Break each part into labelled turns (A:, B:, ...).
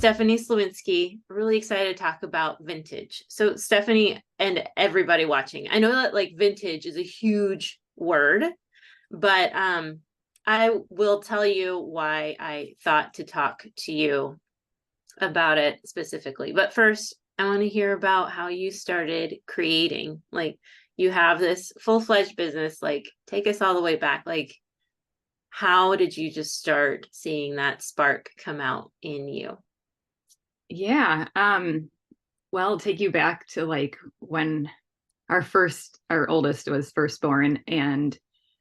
A: Stephanie Sliwinski. Really excited to talk about vintage. So Stephanie and everybody watching, I know that like vintage is a huge word, but I will tell you why I thought to talk to you about it specifically. But first, I want to hear about how you started creating. Like you have this full-fledged business, like take us all the way back. Like how did you just start seeing that spark come out in you?
B: Yeah. Well, I'll take you back to like when our oldest was first born, and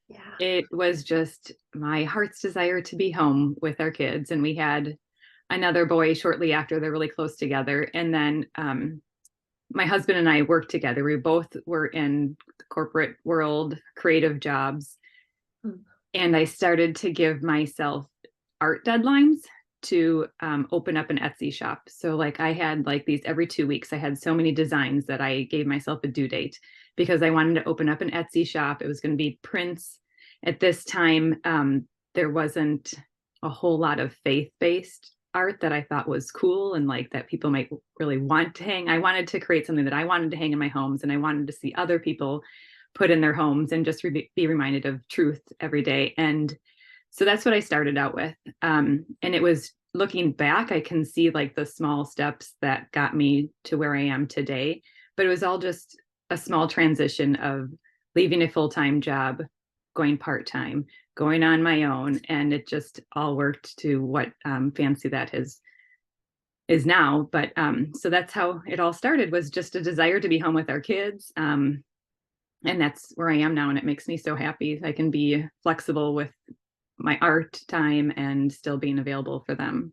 A: Yeah.
B: it was just my heart's desire to be home with our kids. And we had another boy shortly after. They're really close together. And then my husband and I worked together. We both were in the corporate world, creative jobs.
A: Mm.
B: And I started to give myself art deadlines to open up an Etsy shop. So like I had like these every 2 weeks, I had so many designs that I gave myself a due date because I wanted to open up an Etsy shop. It was going to be prints. At this time, there wasn't a whole lot of faith-based art that I thought was cool and like that people might really want to hang. I wanted to create something that I wanted to hang in my homes, and I wanted to see other people put in their homes and just be reminded of truth every day. And so that's what I started out with. And it was looking back, I can see like the small steps that got me to where I am today. But it was all just a small transition of leaving a full-time job, going part-time, going on my own. And it just all worked to what Fancy That is now. But so that's how it all started, was just a desire to be home with our kids. And that's where I am now. And it makes me so happy. I can be flexible with my art time and still being available for them.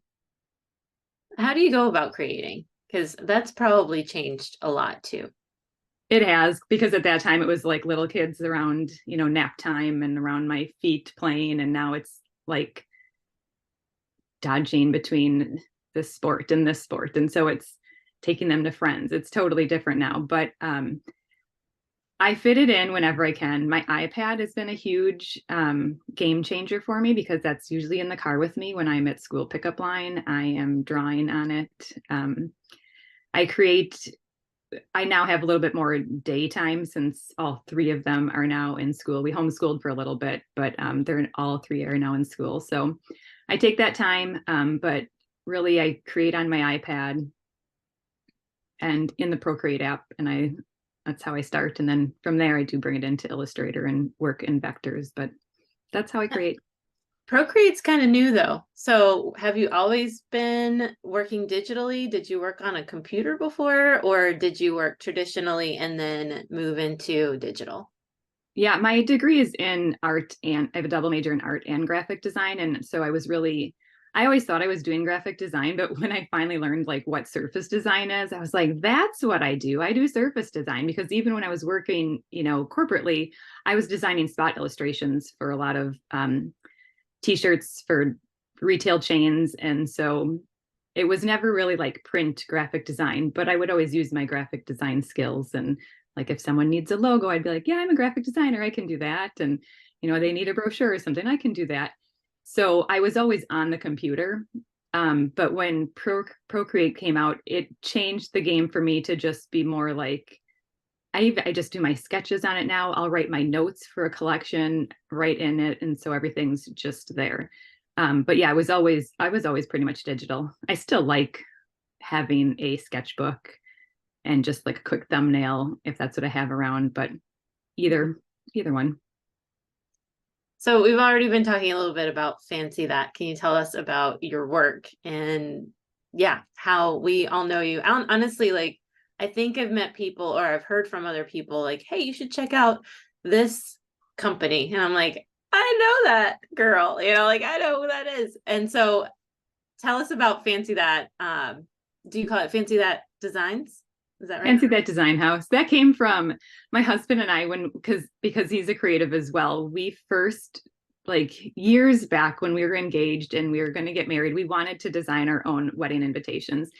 A: How do you go about creating? Because that's probably changed a lot too.
B: It has, because at that time it was like little kids around, nap time and around my feet playing. And now it's like dodging between this sport and this sport. And so it's taking them to friends. It's totally different now. But I fit it in whenever I can. My iPad has been a huge game changer for me because that's usually in the car with me when I'm at school pickup line. I am drawing on it. I create, I now have a little bit more daytime since all three of them are now in school. We homeschooled for a little bit, but all three are now in school. So I take that time, but really I create on my iPad and in the Procreate app, and that's how I start. And then from there, I do bring it into Illustrator and work in vectors, but that's how I create.
A: Procreate's kind of new though. So have you always been working digitally? Did you work on a computer before, or did you work traditionally and then move into digital?
B: Yeah, my degree is in art, and I have a double major in art and graphic design. And so I always thought I was doing graphic design, but when I finally learned like what surface design is, I was like, that's what I do. I do surface design, because even when I was working, corporately, I was designing spot illustrations for a lot of t-shirts for retail chains. And so it was never really like print graphic design, but I would always use my graphic design skills. And like if someone needs a logo, I'd be like, yeah, I'm a graphic designer, I can do that. And they need a brochure or something, I can do that. So I was always on the computer. But when Procreate came out, it changed the game for me to just be more like, I just do my sketches on it now. I'll write my notes for a collection right in it. And so everything's just there. But yeah, I was always pretty much digital. I still like having a sketchbook and just like a quick thumbnail if that's what I have around, but either one.
A: So we've already been talking a little bit about Fancy That. Can you tell us about your work and yeah, how we all know you? Honestly, like I think I've met people or I've heard from other people like, hey, you should check out this company. And I'm like, I know that girl, like I know who that is. And so tell us about Fancy That. Do you call it Fancy That Designs? Is that right?
B: Fancy That Designhouse. That came from my husband and I, because he's a creative as well. We first, like years back when we were engaged and we were going to get married, we wanted to design our own wedding invitations.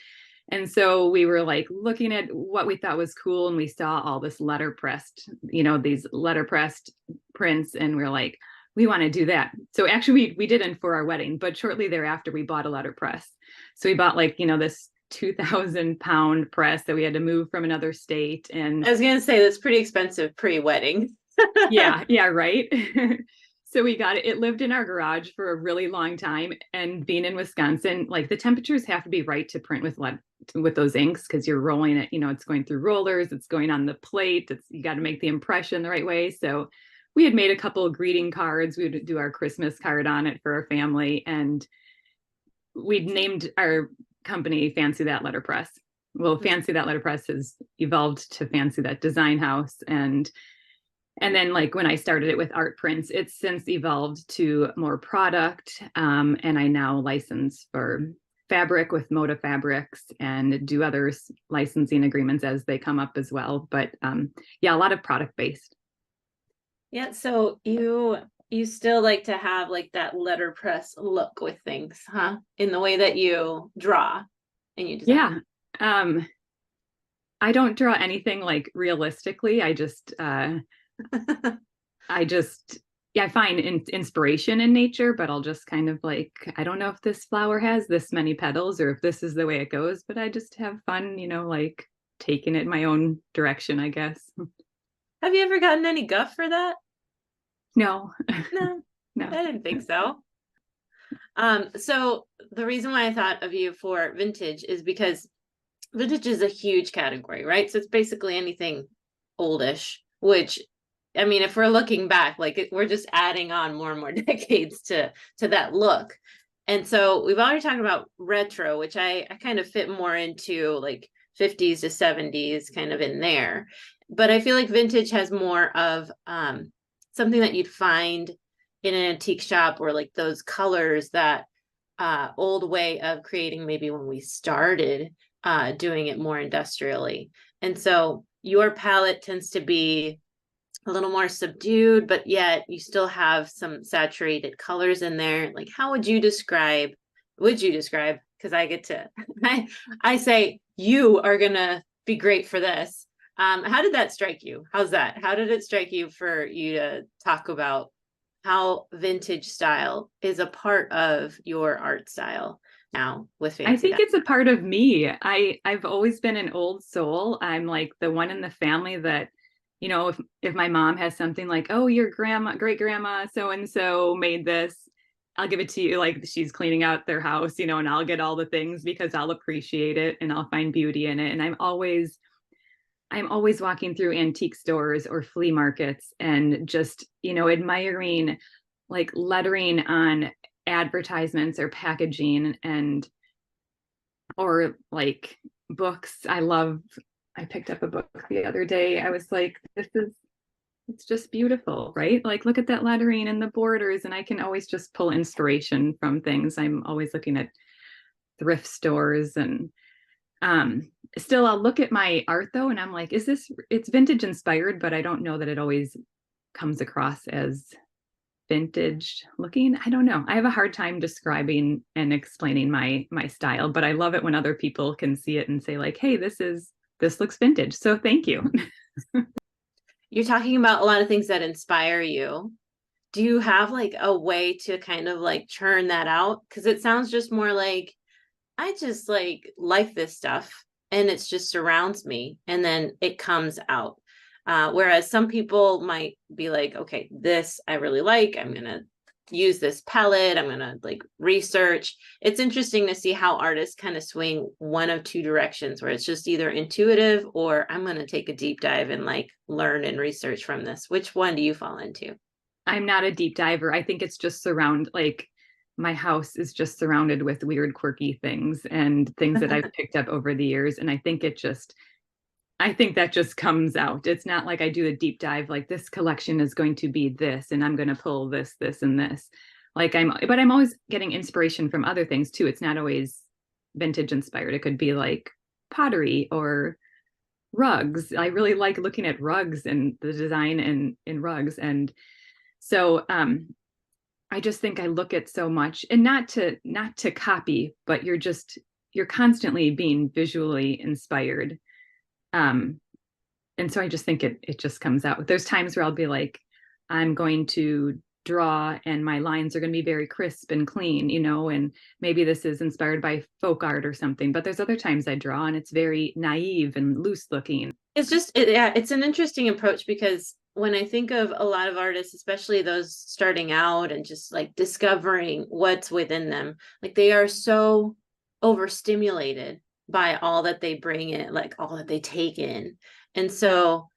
B: And so we were like looking at what we thought was cool, and we saw all this letterpressed, these letterpressed prints, and we're like, we want to do that. So actually we didn't for our wedding, but shortly thereafter we bought a letterpress. So we bought like, this 2,000-pound press that we had to move from another state. And
A: I was gonna say that's pretty expensive pre-wedding.
B: yeah, right. So we got it. It lived in our garage for a really long time. And being in Wisconsin, like the temperatures have to be right to print with those inks, because you're rolling it, it's going through rollers, it's going on the plate. You got to make the impression the right way. So we had made a couple of greeting cards. We would do our Christmas card on it for our family. And we'd named our company Fancy That Letterpress. Well, Fancy That Letterpress has evolved to Fancy That Designhouse. And then like when I started it with art prints, it's since evolved to more product. And I now license for fabric with Moda Fabrics and do other licensing agreements as they come up as well. But yeah, a lot of product based.
A: Yeah, so you still like to have like that letterpress look with things, huh? In the way that you draw and you design.
B: Yeah. I don't draw anything like realistically. I find inspiration in nature, but I'll just kind of like, I don't know if this flower has this many petals or if this is the way it goes, but I just have fun, like taking it in my own direction, I guess.
A: Have you ever gotten any guff for that?
B: No.
A: No,
B: No.
A: I didn't think so. So the reason why I thought of you for vintage is because vintage is a huge category, right? So it's basically anything oldish, which, I mean, if we're looking back, like we're just adding on more and more decades to that look. And so we've already talked about retro, which I kind of fit more into like 50s to 70s kind of in there. But I feel like vintage has more of something that you'd find in an antique shop, or like those colors that old way of creating maybe when we started doing it more industrially. And so your palette tends to be a little more subdued, but yet you still have some saturated colors in there. Like, how would you describe, because I get to, I say, you are going to be great for this. How did that strike you? How's that? How did it strike you for you to talk about how vintage style is a part of your art style now with Fancy
B: I think
A: That?
B: it's a part of me. I've always been an old soul. I'm like the one in the family that, if my mom has something like, oh, your great grandma so and so made this, I'll give it to you. Like she's cleaning out their house, and I'll get all the things because I'll appreciate it and I'll find beauty in it. And I'm always walking through antique stores or flea markets and just, admiring like lettering on advertisements or packaging or like books. I picked up a book the other day. I was like, it's just beautiful, right? Like, look at that lettering and the borders. And I can always just pull inspiration from things. I'm always looking at thrift stores and still I'll look at my art though. And I'm like, it's vintage inspired, but I don't know that it always comes across as vintage looking. I don't know. I have a hard time describing and explaining my style, but I love it when other people can see it and say like, hey, this looks vintage. So thank you.
A: You're talking about a lot of things that inspire you. Do you have like a way to kind of like churn that out? Because it sounds just more like I just like this stuff and it just surrounds me and then it comes out. Whereas some people might be like, okay, this I really like. I'm going to use this palette. I'm going to like research. It's interesting to see how artists kind of swing one of two directions, where it's just either intuitive or I'm going to take a deep dive and like learn and research from this. Which one do you fall into?
B: I'm not a deep diver. I think it's just my house is just surrounded with weird, quirky things and things that I've picked up over the years. And I think that just comes out. It's not like I do a deep dive, like this collection is going to be this, and I'm going to pull this, and this. But I'm always getting inspiration from other things too. It's not always vintage inspired. It could be like pottery or rugs. I really like looking at rugs and the design in rugs. And so, I just think I look at so much, and not to copy, but you're constantly being visually inspired. And so I just think it just comes out. There's times where I'll be like, I'm going to draw and my lines are going to be very crisp and clean, you know, and maybe this is inspired by folk art or something, but there's other times I draw and it's very naive and loose looking.
A: It's just, yeah, it's an interesting approach, because when I think of a lot of artists, especially those starting out and just like discovering what's within them, like they are so overstimulated by all that they bring in, like all that they take in. And so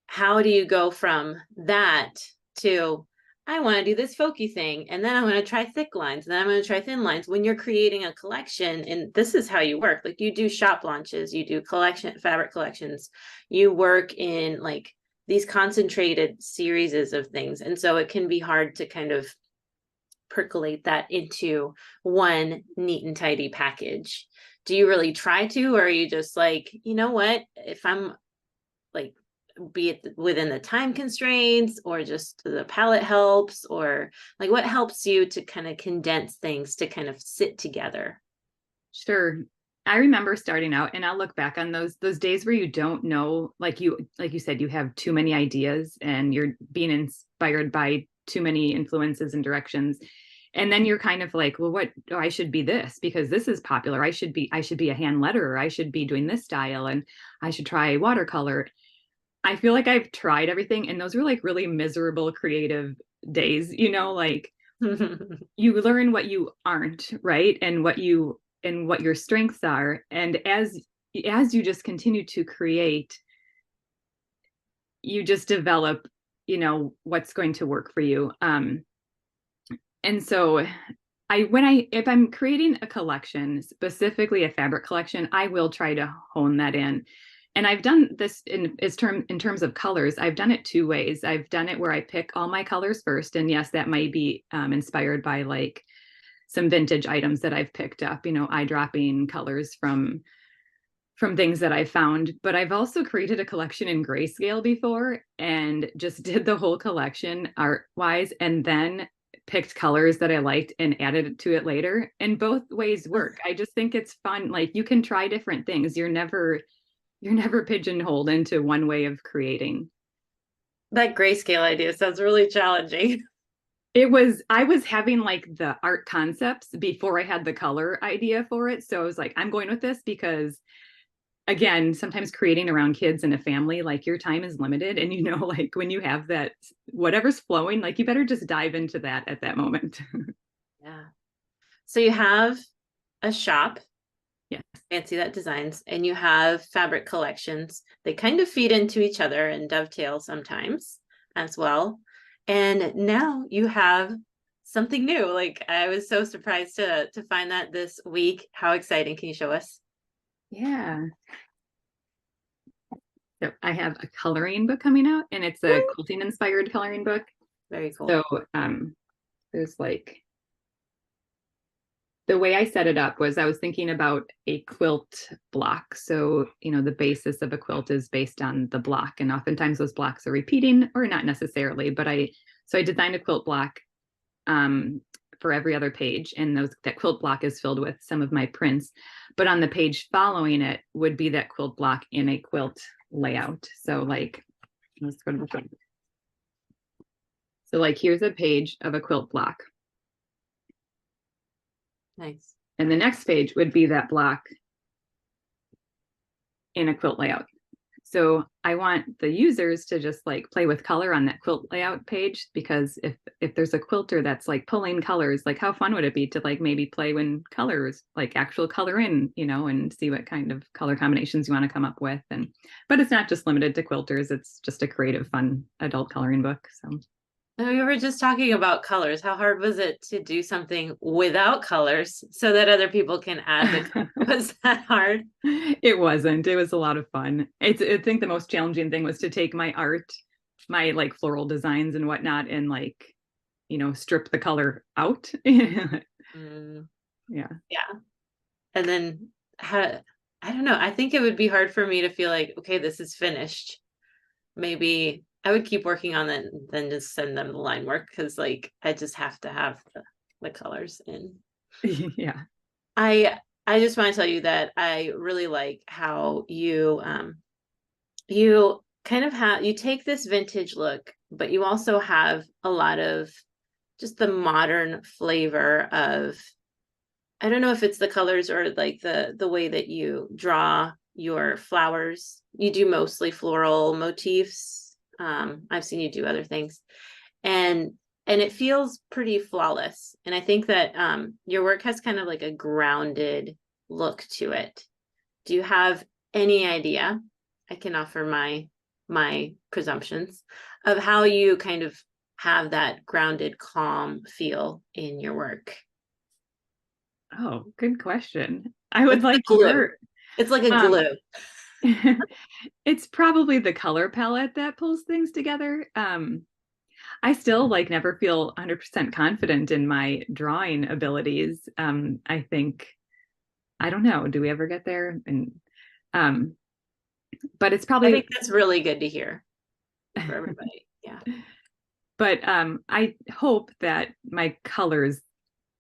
A: how do you go from that to, I want to do this folky thing, and then I'm going to try thick lines, and then I'm going to try thin lines, when you're creating a collection? And this is how you work. Like you do shop launches, you do fabric collections, you work in like these concentrated series of things. And so it can be hard to kind of percolate that into one neat and tidy package. Do you really try to, or are you just like, you know what, if I'm like, be it within the time constraints, or just the palette helps, or like what helps you to kind of condense things to kind of sit together?
B: Sure. I remember starting out, and I'll look back on those days where you don't know, like you said, you have too many ideas and you're being inspired by too many influences and directions. And then you're kind of like, well, what, oh, I should be this because this is popular. I should be a hand letterer. I should be doing this style, and I should try watercolor. I feel like I've tried everything, and those were like really miserable creative days, you know, like you learn what you aren't, right? And what your strengths are. And as you just continue to create, you just develop, you know, what's going to work for you. And so if I'm creating a collection, specifically a fabric collection, I will try to hone that in. And I've done this in terms of colors. I've done it two ways. I've done it where I pick all my colors first. And yes, that might be inspired by like some vintage items that I've picked up, you know, eye-dropping colors from things that I found. But I've also created a collection in grayscale before and just did the whole collection art-wise, and then picked colors that I liked and added it to it later. And both ways work. I just think it's fun. Like you can try different things. You're never pigeonholed into one way of creating.
A: That grayscale idea sounds really challenging.
B: I was having like the art concepts before I had the color idea for it. So I was like, I'm going with this because again, sometimes creating around kids and a family, like your time is limited. And you know, like when you have that, whatever's flowing, like you better just dive into that at that moment.
A: Yeah. So you have a shop.
B: Yes.
A: Fancy that designs, and you have fabric collections. They kind of feed into each other and dovetail sometimes as well. And now you have something new. Like I was so surprised to find that this week. How exciting. Can you show us?
B: Yeah. So I have a coloring book coming out, and it's a quilting inspired coloring book.
A: Very cool.
B: So there's like, the way I set it up was I was thinking about a quilt block. So, you know, the basis of a quilt is based on the block, and oftentimes those blocks are repeating, or not necessarily, but I designed a quilt block for every other page, and that quilt block is filled with some of my prints. But on the page following it would be that quilt block in a quilt layout. So like, let's go to the front. So like, here's a page of a quilt block.
A: Nice.
B: And the next page would be that block in a quilt layout. So I want the users to just like play with color on that quilt layout page, because if there's a quilter that's like pulling colors, like how fun would it be to like maybe play when colors, like actual color in, you know, and see what kind of color combinations you want to come up with. But it's not just limited to quilters. It's just a creative, fun adult coloring book. So
A: We were just talking about colors. How hard was it to do something without colors so that other people can add the color? Was that hard?
B: It wasn't. It was a lot of fun. I think the most challenging thing was to take my art, my like floral designs and whatnot, and like, you know, strip the color out. Yeah.
A: Yeah. And then I don't know. I think it would be hard for me to feel like, okay, this is finished. Maybe I would keep working on it and then just send them the line work, because like I just have to have the colors in.
B: Yeah.
A: I just want to tell you that I really like how you you kind of you take this vintage look, but you also have a lot of just the modern flavor of, I don't know if it's the colors or like the way that you draw your flowers. You do mostly floral motifs. I've seen you do other things, and it feels pretty flawless. And I think that your work has kind of like a grounded look to it. Do you have any idea? I can offer my presumptions of how you kind of have that grounded, calm feel in your work.
B: Oh, good question. I would
A: It's
B: like
A: glue.
B: your
A: It's like a
B: um
A: glue.
B: it's probably the color palette that pulls things together. I still like never feel 100% confident in my drawing abilities. I think I don't know, do we ever get there? And um but it's
A: I think
B: probably
A: that's really good to hear for everybody. Yeah.
B: but I hope that my colors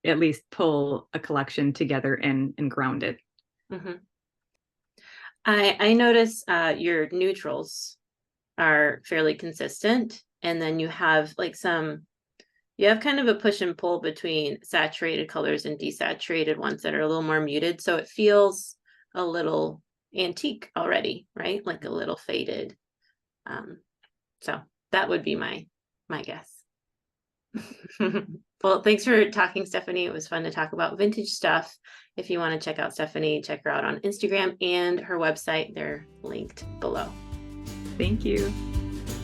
B: at least pull a collection together and ground it.
A: Hmm. I notice your neutrals are fairly consistent, and then you have like you have kind of a push and pull between saturated colors and desaturated ones that are a little more muted, so it feels a little antique already, right? Like a little faded. So that would be my guess. Well, thanks for talking, Stephanie. It was fun to talk about vintage stuff. If you want to check out Stephanie, check her out on Instagram and her website. They're linked below.
B: Thank you.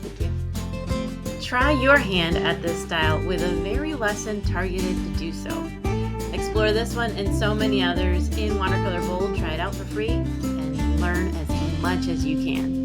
A: Thank you. Try your hand at this style with a very lesson targeted to do so. Explore this one and so many others in Watercolor Bold. Try it out for free and learn as much as you can.